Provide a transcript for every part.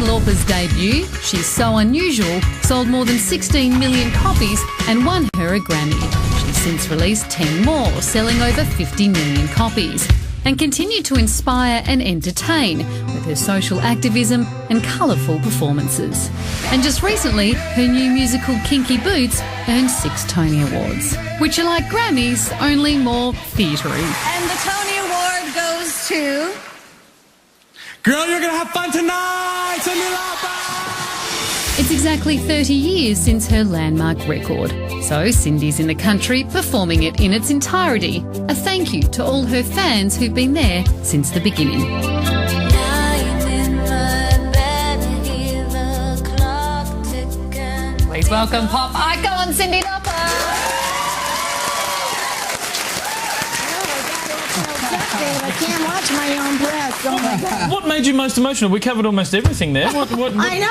Lauper's debut, She's So Unusual, sold more than 16 million copies and won her a Grammy. She's since released 10 more, selling over 50 million copies, and continued to inspire and entertain with her social activism and colourful performances. And just recently, her new musical Kinky Boots earned 6 Tony Awards, which are like Grammys, only more theatre-y. And the Tony Award goes to... Girl, you're gonna have fun tonight, Cyndi Lauper! It's exactly 30 years since her landmark record, so Cyndi's in the country performing it in its entirety. A thank you to all her fans who've been there since the beginning. Please welcome pop icon Cyndi Lauper. I can't watch my own breath. Oh my God. What made you most emotional? We covered almost everything there. What? I know.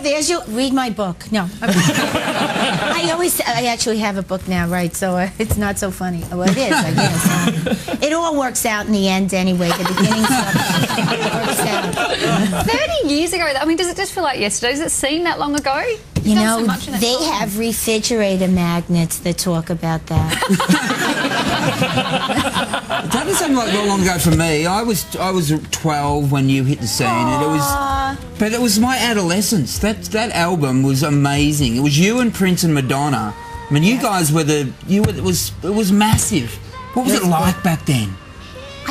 There's you. Read my book. No. I actually have a book now, right? So it's not so funny. Well, it is, I guess. It all works out in the end anyway. The beginning stuff works out. 30 years ago, I mean, does it just feel like yesterday? Does it seem that long ago? You know, they have refrigerator magnets that talk about that. It doesn't seem like that long ago for me. I was 12 when you hit the scene, and but it was my adolescence. That album was amazing. It was you and Prince and Madonna. I mean, you guys were it was massive. What was it like back then?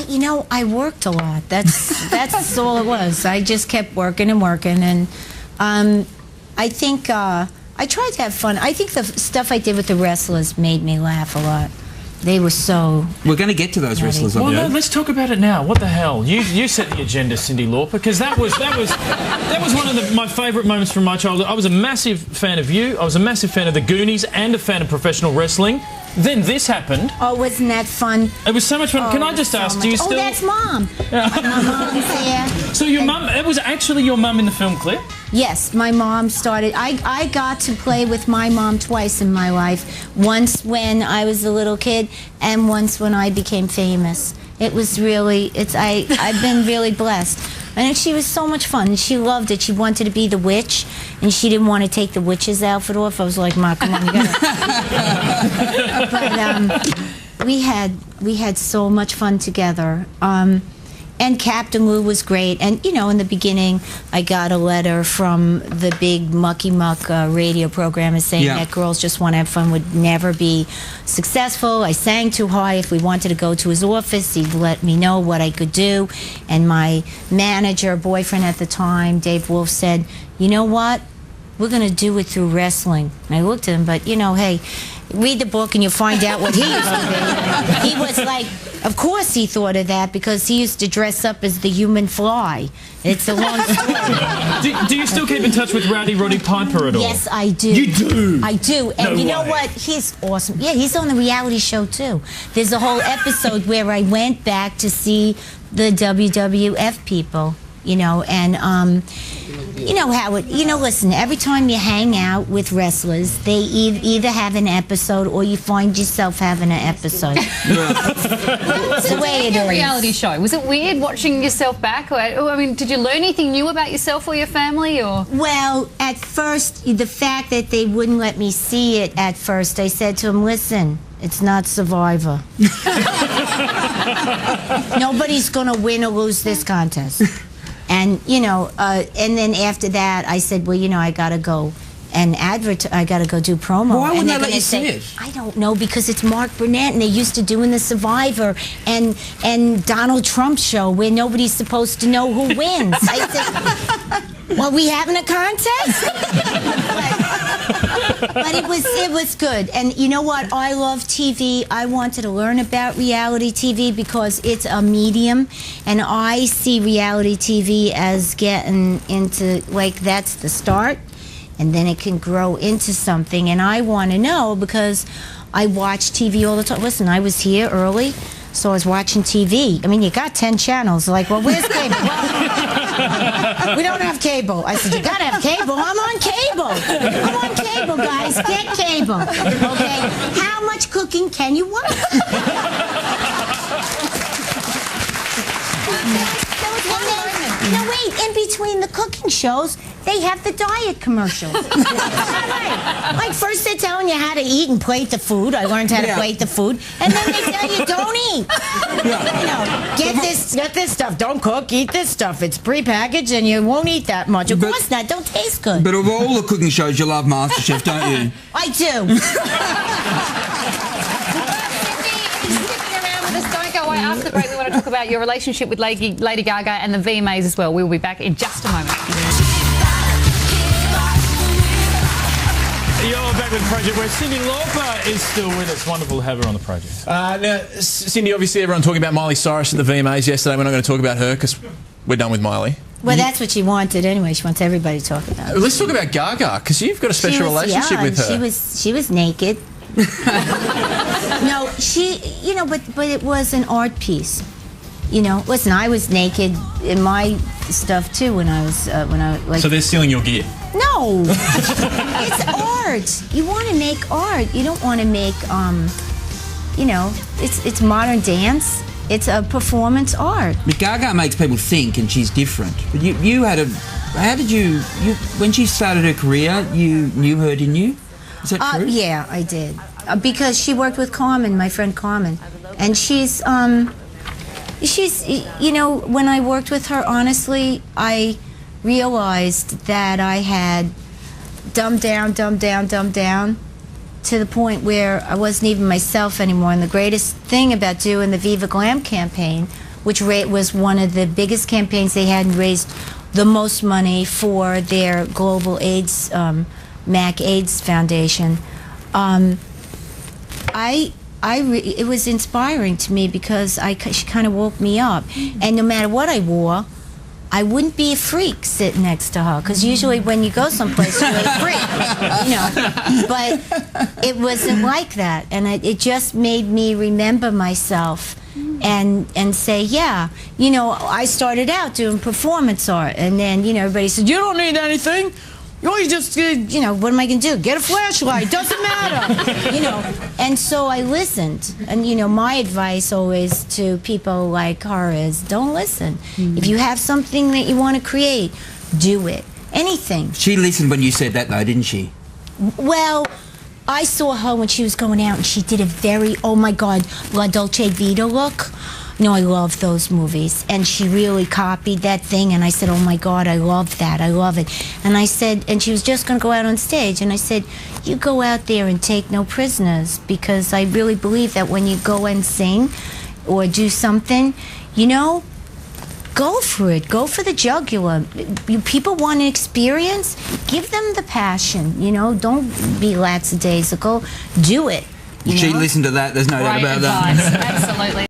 You know, I worked a lot. That's all it was. I just kept working and working, and I think I tried to have fun. I think the stuff I did with the wrestlers made me laugh a lot. They were so... We're going to get to those wrestlers. Well, no, let's talk about it now. What the hell? You set the agenda, Cyndi Lauper, because that was one of my favourite moments from my childhood. I was a massive fan of you. I was a massive fan of the Goonies and a fan of professional wrestling. Then this happened. Oh, wasn't that fun? It was so much fun. Can I just ask, do you still... Oh, that's Mom. My mom's there. So your mum... It was actually your mum in the film clip? Yes, my mom started... I got to play with my mom twice in my life. Once when I was a little kid and once when I became famous. It was really... I've been really blessed. And she was so much fun. She loved it. She wanted to be the witch, and she didn't want to take the witch's outfit off. I was like, Ma, come on, you gotta... But we had so much fun together. And Captain Lou was great. And, you know, in the beginning, I got a letter from the big Mucky Muck radio programmer saying that girls just want to have fun would never be successful. I sang too high. If we wanted to go to his office, he'd let me know what I could do. And my manager, boyfriend at the time, Dave Wolf, said, you know what? We're going to do it through wrestling. And I looked at him, but, you know, hey, read the book and you'll find out what he used to be. He was like, of course he thought of that because he used to dress up as the human fly. It's a long story. Do you still keep in touch with Rowdy Roddy Piper at all? Yes, I do. You do? I do. And no you know way. what? He's awesome. Yeah, he's on the reality show too. There's a whole episode where I went back to see the WWF people. You know, and you know how it, you know, listen, every time you hang out with wrestlers, they either have an episode or you find yourself having an episode. It's the way it is. Reality show. Was it weird watching yourself back? Or, I mean, did you learn anything new about yourself or your family? Or Well, at first, the fact that they wouldn't let me see it at first, I said to them, listen, it's not Survivor. Nobody's going to win or lose this contest. And, you know, and then after that, I said, well, you know, I got to go and I got to go do promo. Why wouldn't they let you say, see it? I don't know, because it's Mark Burnett, and they used to doing the Survivor and Donald Trump show where nobody's supposed to know who wins. I said, well, we having a contest? But it was good. And you know what? I love TV. I wanted to learn about reality TV because it's a medium, and I see reality TV as getting into, like, that's the start, and then it can grow into something. And I want to know because I watch TV all the time. Listen, I was here early, so I was watching TV. I mean, you got 10 channels. Like, well, where's cable? Well, we don't have cable. I said, you got to have cable. I'm on cable. I'm on cable, guys. Get cable. Okay? How much cooking can you watch? No, wait, in between the cooking shows, they have the diet commercials. Right. Like, first they're telling you how to eat and plate the food. I learned how to plate the food. And then they tell you, don't eat. You know, get this stuff. Don't cook, eat this stuff. It's prepackaged and you won't eat that much. Of course not. Don't taste good. But of all the cooking shows, you love MasterChef, don't you? I do. After the break, we want to talk about your relationship with Lady Gaga and the VMAs as well. We'll be back in just a moment. You're back with the project where Cyndi Lauper is still with us. Wonderful to have her on the project. Now, Cyndi, obviously everyone talking about Miley Cyrus at the VMAs yesterday. We're not going to talk about her because we're done with Miley. Well, that's what she wanted anyway. She wants everybody to talk about it. Let's talk about Gaga because you've got a special relationship with her. She was naked. No, but it was an art piece. You know, listen, I was naked in my stuff too when I was like. So they're stealing your gear? No, it's art. You want to make art. You don't want to make it's modern dance. It's a performance art. But Gaga makes people think, and she's different. But you had a. How did you when she started her career? You knew her, didn't you? Is that true? Yeah, I did. Because she worked with Carmen, my friend Carmen. And she's, you know, when I worked with her, honestly, I realized that I had dumbed down to the point where I wasn't even myself anymore. And the greatest thing about doing the Viva Glam campaign, which was one of the biggest campaigns they had and raised the most money for their global AIDS MAC AIDS Foundation. It was inspiring to me because she kind of woke me up. And no matter what I wore, I wouldn't be a freak sitting next to her. Because usually when you go someplace, you're a freak, you know. But it wasn't like that. And it just made me remember myself and say, yeah, you know, I started out doing performance art. And then, you know, everybody said, you don't need anything. You just, you know, what am I going to do? Get a flashlight. Doesn't matter. You know, and so I listened. And, you know, my advice always to people like her is don't listen. If you have something that you want to create, do it. Anything. She listened when you said that, though, didn't she? Well, I saw her when she was going out, and she did a very, oh, my God, La Dolce Vita look. You know, I love those movies. And she really copied that thing. And I said, oh, my God, I love that. I love it. And I said, and she was just going to go out on stage. And I said, you go out there and take no prisoners. Because I really believe that when you go and sing or do something, you know, go for it. Go for the jugular. People want an experience. Give them the passion. You know, don't be lackadaisical. Do it. She listened to that. There's no doubt about that. Absolutely.